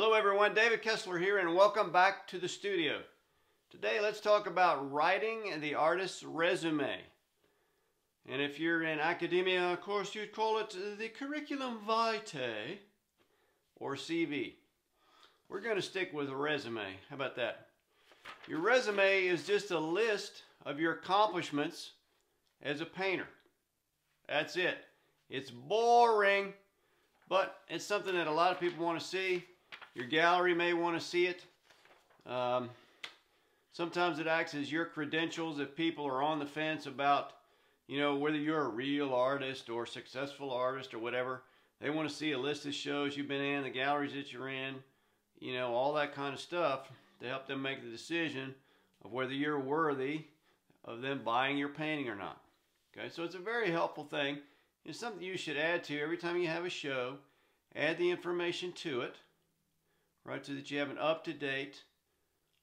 Hello everyone, David Kessler here and welcome back to the studio. Today let's talk about writing the artist's resume. And if you're in academia, of course, you'd call it the curriculum vitae or CV. We're going to stick with a resume. How about that? Your resume is just a list of your accomplishments as a painter. That's it. It's boring, but it's something that a lot of people want to see. Your gallery may want to see it. Sometimes it acts as your credentials if people are on the fence about, whether you're a real artist or successful artist or whatever. They want to see a list of shows you've been in, the galleries that you're in, all that kind of stuff to help them make the decision of whether you're worthy of them buying your painting or not. Okay, so it's a very helpful thing. It's something you should add to every time you have a show. Add the information to it, right, so that you have an up-to-date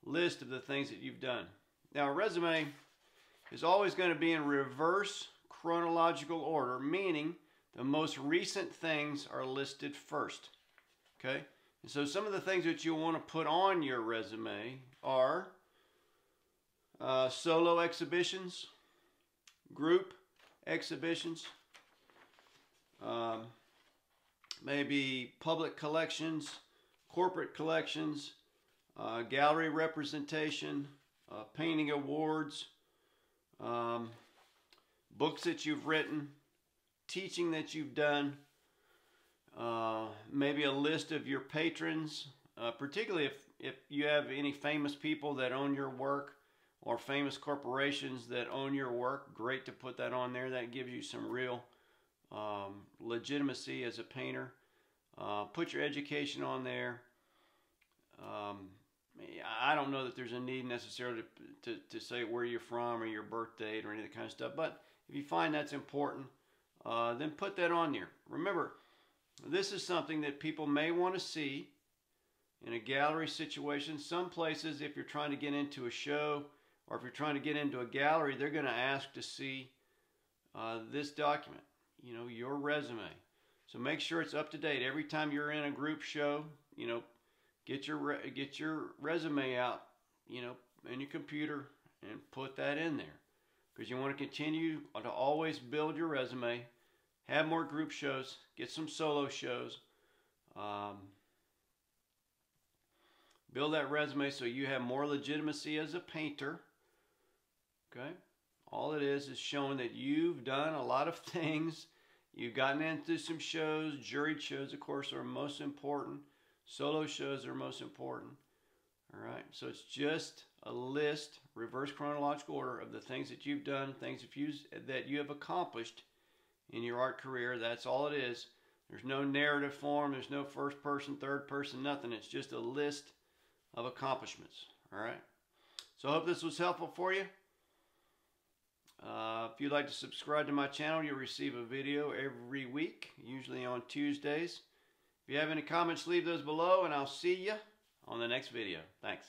list of the things that you've done. Now, a resume is always going to be in reverse chronological order, meaning the most recent things are listed first. Okay? And so some of the things that you'll want to put on your resume are solo exhibitions, group exhibitions, maybe public collections, corporate collections, gallery representation, painting awards, books that you've written, teaching that you've done, maybe a list of your patrons, particularly if you have any famous people that own your work or famous corporations that own your work. Great to put that on there. That gives you some real legitimacy as a painter. Put your education on there. I don't know that there's a need necessarily to say where you're from or your birth date or any of that kind of stuff, but if you find that's important, then put that on there. Remember, this is something that people may want to see in a gallery situation. Some places, if you're trying to get into a show or if you're trying to get into a gallery, they're going to ask to see this document, your resume. So make sure it's up to date. Every time you're in a group show, get your resume out, in your computer and put that in there. Because you want to continue to always build your resume, have more group shows, get some solo shows, build that resume so you have more legitimacy as a painter. Okay? All it is showing that you've done a lot of things. You've gotten into some shows. Juried shows, of course, are most important. Solo shows are most important. All right, so it's just a list, reverse chronological order, of the things that you've done, things that you have accomplished in your art career. That's all it is. There's no narrative form. There's no first person, third person, nothing. It's just a list of accomplishments. All right. So I hope this was helpful for you. If you'd like to subscribe to my channel, you'll receive a video every week, usually on Tuesdays. If you have any comments, leave those below, and I'll see you on the next video. Thanks.